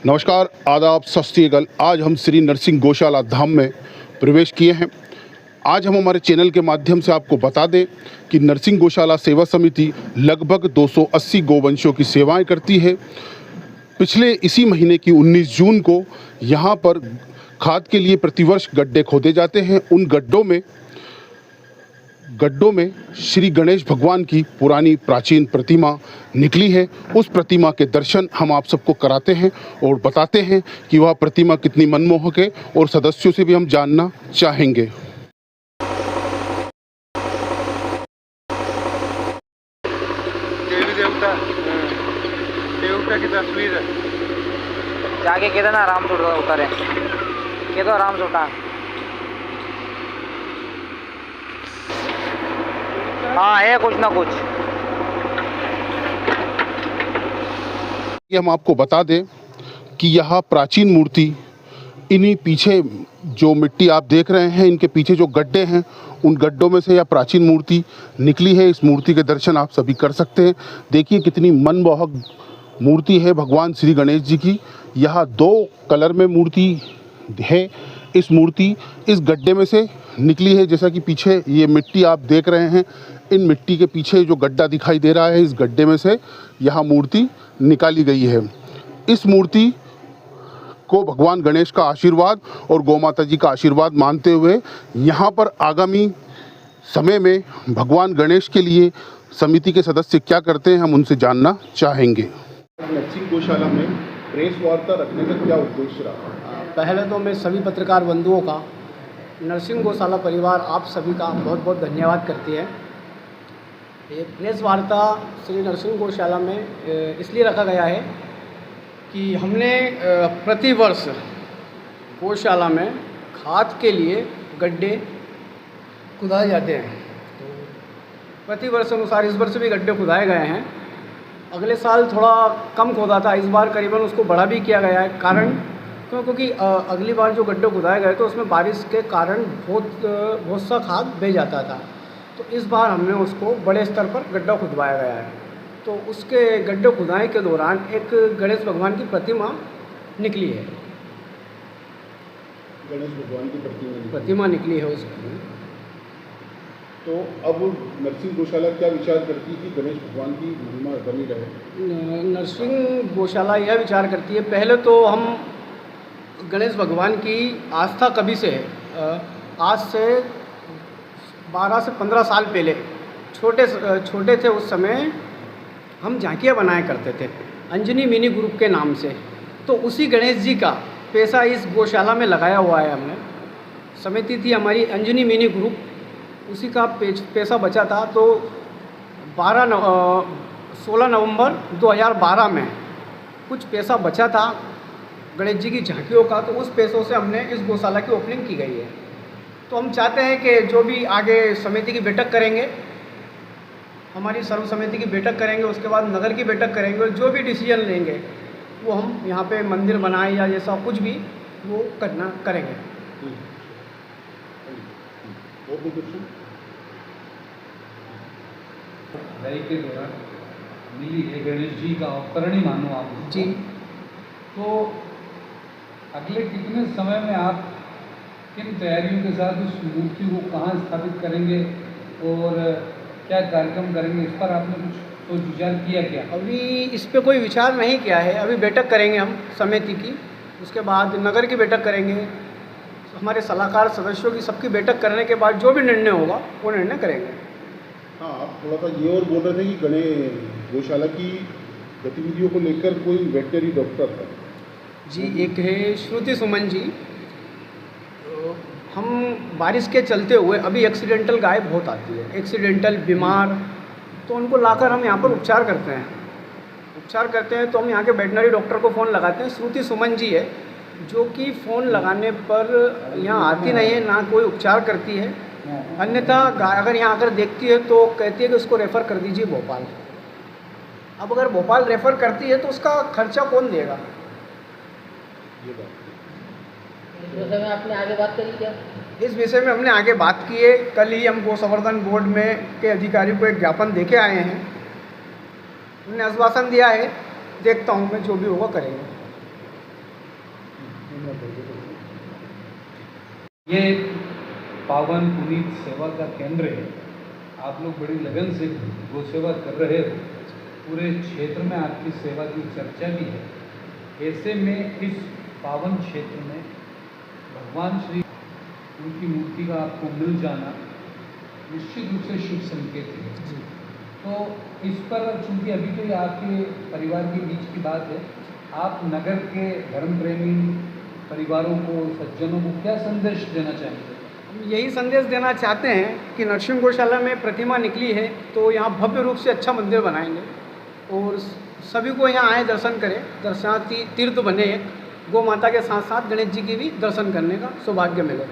नमस्कार, आदाब, सत श्री अकाल। आज हम श्री नरसिंह गौशाला धाम में प्रवेश किए हैं। आज हम हमारे चैनल के माध्यम से आपको बता दें कि नरसिंह गौशाला सेवा समिति लगभग 280 गौवंशों की सेवाएं करती है। पिछले इसी महीने की 19 जून को यहाँ पर खाद के लिए प्रतिवर्ष गड्ढे खोदे जाते हैं। उन गड्ढों में श्री गणेश भगवान की पुरानी प्राचीन प्रतिमा निकली है। उस प्रतिमा के दर्शन हम आप सबको कराते हैं और बताते हैं कि वह प्रतिमा कितनी मनमोहक है, और सदस्यों से भी हम जानना चाहेंगे। देवी देवता की तस्वीर है। जाके कहते ना आराम से उतारे, कह दो आराम से उठा। हाँ है कुछ ना कुछ। ये हम आपको बता दें कि यह प्राचीन मूर्ति इन्हीं पीछे जो मिट्टी आप देख रहे हैं, इनके पीछे जो गड्ढे हैं, उन गड्ढों में से यह प्राचीन मूर्ति निकली है। इस मूर्ति के दर्शन आप सभी कर सकते हैं। देखिए कितनी मनमोहक मूर्ति है भगवान श्री गणेश जी की। यह 2 कलर में मूर्ति है। इस मूर्ति इस गड्ढे में से निकली है। जैसा कि पीछे ये मिट्टी आप देख रहे हैं, इन मिट्टी के पीछे जो गड्ढा दिखाई दे रहा है, इस गड्ढे में से यह मूर्ति निकाली गई है। इस मूर्ति को भगवान गणेश का आशीर्वाद और गौ माता जी का आशीर्वाद मानते हुए यहाँ पर आगामी समय में भगवान गणेश के लिए समिति के सदस्य क्या करते हैं, हम उनसे जानना चाहेंगे। नरसिंह गौशाला में प्रेस वार्ता रखने का क्या उद्देश्य रहा? पहले तो मैं सभी पत्रकार बंधुओं का, नरसिंह गौशाला परिवार आप सभी का बहुत बहुत धन्यवाद करती है। ये प्रेस वार्ता श्री नरसिंह गौशाला में इसलिए रखा गया है कि हमने प्रतिवर्ष गौशाला में खाद के लिए गड्ढे खुदाए जाते हैं। तो प्रतिवर्ष अनुसार इस वर्ष भी गड्ढे खुदाए गए हैं। अगले साल थोड़ा कम खोदा था, इस बार करीबन उसको बड़ा भी किया गया है। कारण क्योंकि अगली बार जो गड्ढे खुदाए गए तो उसमें बारिश के कारण बहुत सा खाद बह जाता था। तो इस बार हमने उसको बड़े स्तर पर गड्ढा खुदवाया गया है। तो उसके गड्ढे खुदाई के दौरान एक गणेश भगवान की प्रतिमा निकली है। गणेश भगवान की प्रतिमा निकली है उसकी। तो अब नरसिंह गौशाला क्या विचार करती है कि गणेश भगवान की महिमा बनी रहे? नरसिंह गौशाला यह विचार करती है, पहले तो हम गणेश भगवान की आस्था कभी से है। आज से 12 से 15 साल पहले छोटे थे उस समय हम झांकियाँ बनाया करते थे अंजनी मिनी ग्रुप के नाम से। तो उसी गणेश जी का पैसा इस गौशाला में लगाया हुआ है हमने। समिति थी हमारी अंजनी मिनी ग्रुप, उसी का पैसा बचा था। तो 16 नवंबर 2012 में कुछ पैसा बचा था गणेश जी की झांकियों का। तो उस पैसों से हमने इस गौशाला की ओपनिंग की गई है। तो हम चाहते हैं कि जो भी आगे समिति की बैठक करेंगे, हमारी सर्व समिति की बैठक करेंगे, उसके बाद नगर की बैठक करेंगे, और जो भी डिसीजन लेंगे वो हम यहाँ पे मंदिर बनाए या जैसा कुछ भी वो करेंगे। के दौरान मिली है गणेश जी का अवतरण ही मानो आप जी। तो अगले कितने समय में आप किन तैयारियों के साथ उस मूर्ति को कहाँ स्थापित करेंगे और क्या कार्यक्रम करेंगे, इस पर आपने कुछ सोच विचार किया क्या? अभी इस पे कोई विचार नहीं किया है। अभी बैठक करेंगे हम समिति की, उसके बाद नगर की बैठक करेंगे, हमारे सलाहकार सदस्यों की सबकी बैठक करने के बाद जो भी निर्णय होगा वो निर्णय करेंगे। हाँ, आप थोड़ा सा ये और बोल रहे थे कि गणेश गौशाला की गतिविधियों को लेकर कोई वेटनरी डॉक्टर था जी। एक है श्रुति सुमन जी। हम बारिश के चलते हुए अभी एक्सीडेंटल गाय बहुत आती है, एक्सीडेंटल बीमार, तो उनको लाकर हम यहाँ पर उपचार करते हैं। तो हम यहाँ के वेटनरी डॉक्टर को फ़ोन लगाते हैं। श्रुति सुमन जी है जो कि फ़ोन लगाने पर यहाँ आती नहीं है, ना कोई उपचार करती है। अन्यथा गाय अगर यहाँ आकर देखती है तो कहती है कि उसको रेफ़र कर दीजिए भोपाल। अब अगर भोपाल रेफ़र करती है तो उसका खर्चा कौन देगा? इस विषय में आपने आगे बात करी क्या? इस विषय में हमने आगे बात की है। कल ही हम गौ संवर्धन बोर्ड में के अधिकारी को एक ज्ञापन देके आए हैं। उन्होंने आश्वासन दिया है, देखता हूँ मैं, जो भी होगा करेंगे। ये पावन पुनीत सेवा का केंद्र है। आप लोग बड़ी लगन से गो सेवा कर रहे हो, पूरे क्षेत्र में आपकी सेवा की चर्चा भी है। ऐसे में इस पावन क्षेत्र में भगवान श्री उनकी मूर्ति का आपको मिल जाना निश्चित रूप से शुभ संकेत है। तो इस पर चूंकि अभी तो ये आपके परिवार के बीच की बात है, आप नगर के धर्म प्रेमी परिवारों को, सज्जनों को क्या संदेश देना चाहेंगे? हम यही संदेश देना चाहते हैं कि नरसिंह गौशाला में प्रतिमा निकली है तो यहाँ भव्य रूप से अच्छा मंदिर बनाएंगे और सभी को यहाँ आए, दर्शन करें। दर्शनार्थी तीर्थ बने, एक गौ माता के साथ साथ गणेश जी की भी दर्शन करने का सौभाग्य मिले।